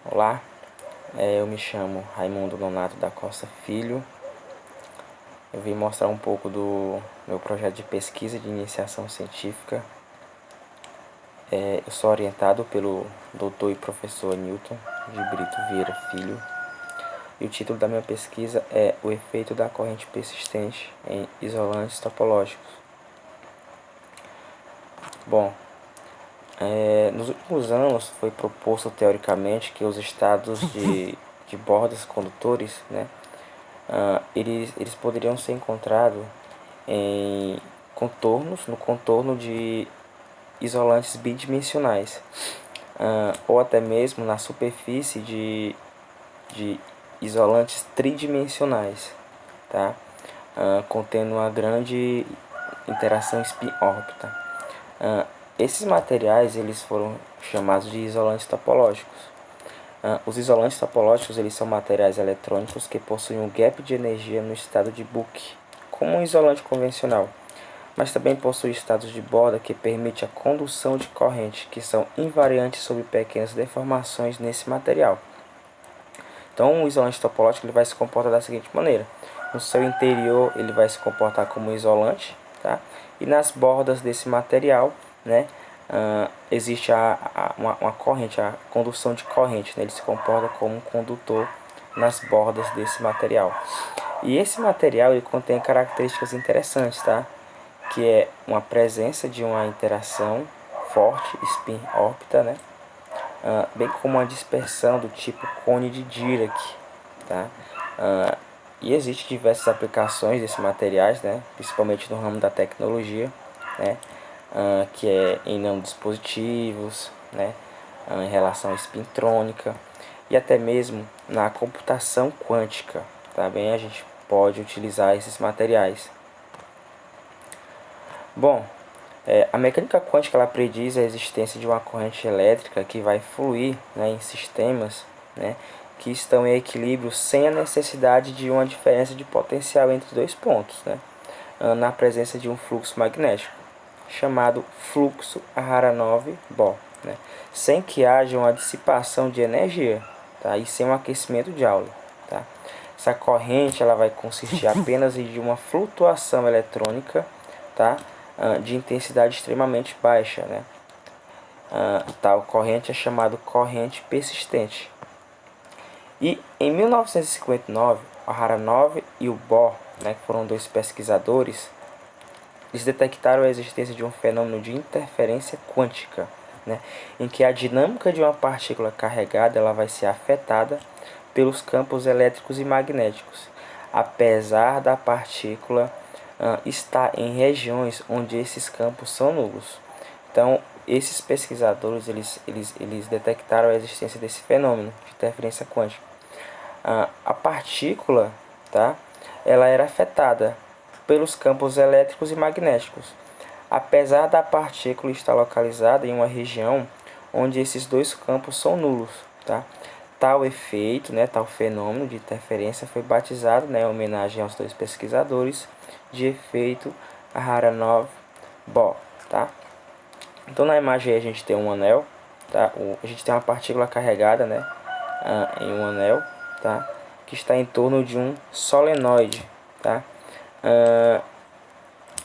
Olá, eu me chamo Raimundo Nonato da Costa Filho. Eu vim mostrar um pouco do meu projeto de pesquisa de iniciação científica. Eu sou orientado pelo doutor e professor Newton de Brito Vieira Filho. E o título da minha pesquisa é O efeito da corrente persistente em isolantes topológicos. Bom, nos últimos anos foi proposto teoricamente que os estados de bordas condutores, né, eles poderiam ser encontrados em no contorno de isolantes bidimensionais, ou até mesmo na superfície de isolantes tridimensionais, tá? Contendo uma grande interação spin-órbita. Esses materiais eles foram chamados de isolantes topológicos. Os isolantes topológicos eles são materiais eletrônicos que possuem um gap de energia no estado de Boole, como um isolante convencional, mas também possui estados de borda que permite a condução de corrente, que são invariantes sob pequenas deformações nesse material. Então, o isolante topológico ele vai se comportar da seguinte maneira: no seu interior ele vai se comportar como isolante, tá? E nas bordas desse material, né, existe uma corrente, a condução de corrente, né? Ele se comporta como um condutor nas bordas desse material. E esse material ele contém características interessantes, tá? Que é uma presença de uma interação forte, spin-órbita, né? Bem como uma dispersão do tipo cone de Dirac, tá? E existem diversas aplicações desses materiais, né? Principalmente no ramo da tecnologia, né? Que é em nanodispositivos, né? Em relação à espintrônica e até mesmo na computação quântica, tá bem? A gente pode utilizar esses materiais. Bom, a mecânica quântica ela prediz a existência de uma corrente elétrica que vai fluir, né, em sistemas, né, que estão em equilíbrio sem a necessidade de uma diferença de potencial entre dois pontos, né, na presença de um fluxo magnético, chamado fluxo Aharonov-Bohr, né, sem que haja uma dissipação de energia, tá, e sem um aquecimento de aula. Tá. Essa corrente ela vai consistir apenas de uma flutuação eletrônica, tá, de intensidade extremamente baixa, né? Tal corrente é chamada corrente persistente. E em 1959, o Aharonov e o Bohr, né, que foram dois pesquisadores, eles detectaram a existência de um fenômeno de interferência quântica, né, em que a dinâmica de uma partícula carregada ela vai ser afetada pelos campos elétricos e magnéticos, apesar da partícula está em regiões onde esses campos são nulos. Então, esses pesquisadores eles detectaram a existência desse fenômeno de interferência quântica. A partícula, tá, ela era afetada pelos campos elétricos e magnéticos, apesar da partícula estar localizada em uma região onde esses dois campos são nulos. Tá? Tal efeito, né, tal fenômeno de interferência foi batizado, né, em homenagem aos dois pesquisadores, de efeito Aharonov-Bohr. Tá? Então na imagem aí a gente tem um anel, tá? A gente tem uma partícula carregada, né, em um anel, tá? Que está em torno de um solenoide. Tá?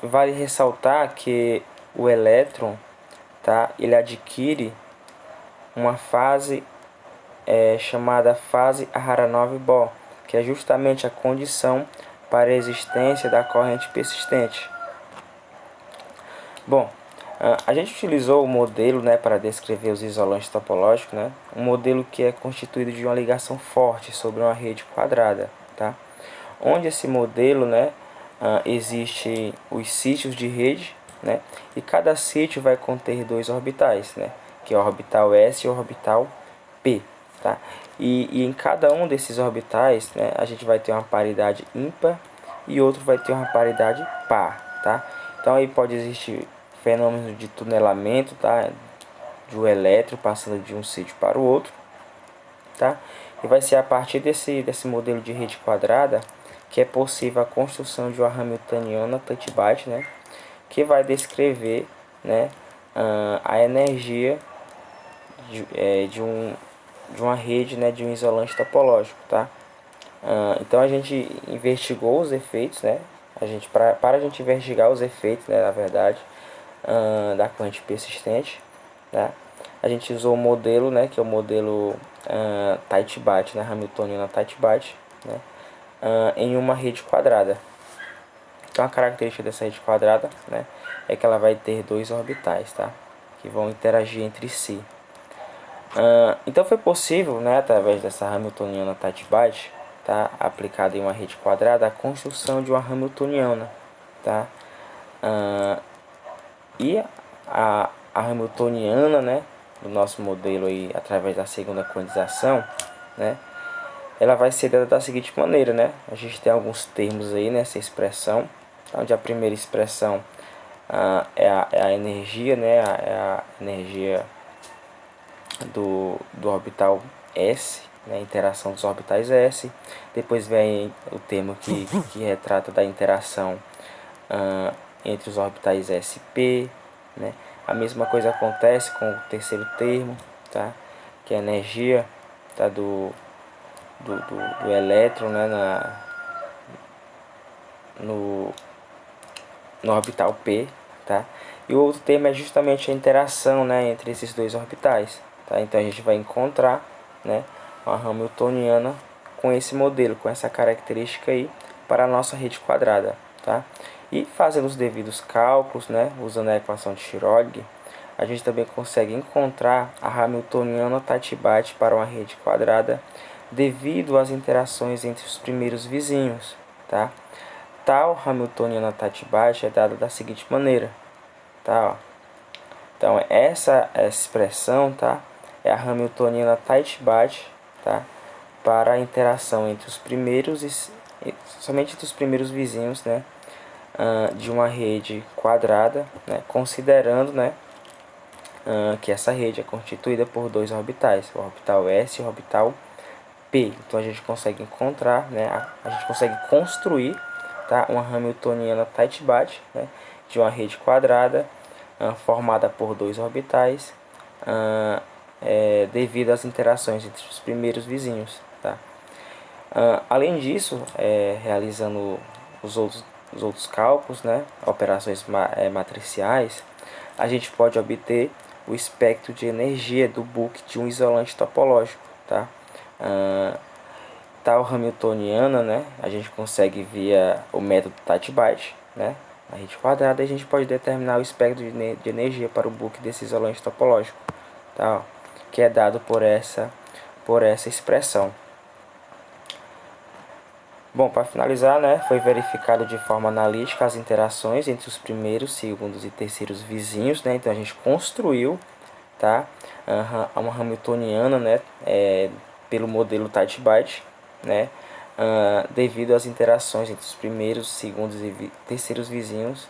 Vale ressaltar que o elétron, tá, ele adquire uma fase chamada fase Aharonov-Bohr, que é justamente a condição para a existência da corrente persistente. Bom, a gente utilizou o modelo, né, para descrever os isolantes topológicos, né, um modelo que é constituído de uma ligação forte sobre uma rede quadrada, tá? Onde esse modelo, né, existe os sítios de rede, né, e cada sítio vai conter dois orbitais, né, que é o orbital S e o orbital P. Tá? E em cada um desses orbitais, né, a gente vai ter uma paridade ímpar e outro vai ter uma paridade par. Tá? Então aí pode existir fenômenos de tunelamento, tá, de um elétron passando de um sítio para o outro. Tá? E vai ser a partir desse modelo de rede quadrada que é possível a construção de uma Hamiltoniana touch byte, né, que vai descrever, né, a energia de um rede, né, de um isolante topológico, tá? Então a gente investigou os efeitos, né? Para a gente investigar os efeitos, né, na verdade, da corrente persistente, tá? A gente usou o modelo, né, que é o modelo Tite-Bate, né, Hamiltoniana Tite-Bate, né, em uma rede quadrada. Então a característica dessa rede quadrada, né, é que ela vai ter dois orbitais, tá, que vão interagir entre si. Então foi possível, né, através dessa Hamiltoniana Tite-Bate, tá, aplicada em uma rede quadrada, a construção de uma Hamiltoniana, tá? E a Hamiltoniana, né, do nosso modelo aí, através da segunda quantização, né, ela vai ser dada da seguinte maneira, né? A gente tem alguns termos aí nessa expressão, onde a primeira expressão é a energia, né? É a energia do orbital S, né? A interação dos orbitais S. Depois vem o termo que retrata da interação entre os orbitais S e P, né? A mesma coisa acontece com o terceiro termo, tá? Que é a energia, tá? do elétron, né, no orbital P, tá? E o outro termo é justamente a interação, né, entre esses dois orbitais, tá? Então a gente vai encontrar, né, uma Hamiltoniana com esse modelo, com essa característica aí para a nossa rede quadrada, tá? E fazendo os devidos cálculos, né, usando a equação de Schrödinger, a gente também consegue encontrar a Hamiltoniana Tite-Bate para uma rede quadrada devido às interações entre os primeiros vizinhos, tá? Tal Hamiltoniana Tite-Bate é dada da seguinte maneira, tá? Ó. Então essa expressão, tá? É a Hamiltoniana Tite-Bate, tá? Para a interação entre os primeiros somente entre os primeiros vizinhos, né? De uma rede quadrada, né? Considerando, né, que essa rede é constituída por dois orbitais, o orbital S e o orbital P. Então a gente consegue encontrar, né, a gente consegue construir, tá, uma Hamiltoniana Tite-Bate, né, de uma rede quadrada formada por dois orbitais devido às interações entre os primeiros vizinhos. Tá? Além disso, realizando os outros cálculos, né, operações matriciais, a gente pode obter o espectro de energia do Book de um isolante topológico. Tá? Tal Hamiltoniana, né, a gente consegue via o método Tite-Bate, né, na rede quadrada, a gente pode determinar o espectro de energia para o Book desse isolante topológico, tá, que é dado por essa expressão. Bom, para finalizar, né, foi verificado de forma analítica as interações entre os primeiros, segundos e terceiros vizinhos, né, então a gente construiu, tá, uma Hamiltoniana, né, pelo modelo Tite-Bate, né, devido às interações entre os primeiros, segundos e terceiros vizinhos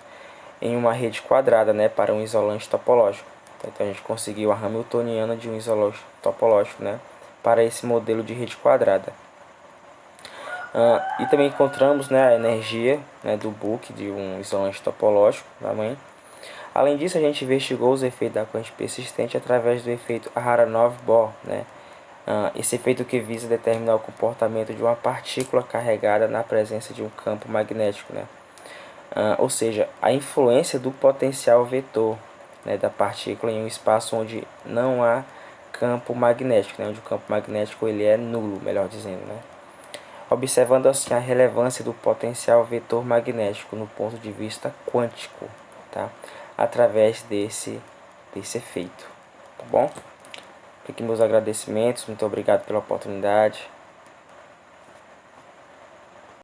em uma rede quadrada, né, para um isolante topológico. Então a gente conseguiu a Hamiltoniana de um isolante topológico, né, para esse modelo de rede quadrada. E também encontramos, né, a energia, né, do Book de um isolante topológico também. Além disso, a gente investigou os efeitos da corrente persistente através do efeito Aharonov-Bohr, né? Esse efeito que visa determinar o comportamento de uma partícula carregada na presença de um campo magnético, né? Ou seja, a influência do potencial vetor, né, da partícula em um espaço onde não há campo magnético, né? Onde o campo magnético ele é nulo, melhor dizendo, né? Observando assim a relevância do potencial vetor magnético no ponto de vista quântico, tá? Através desse efeito, tá bom? Aqui meus agradecimentos, muito obrigado pela oportunidade.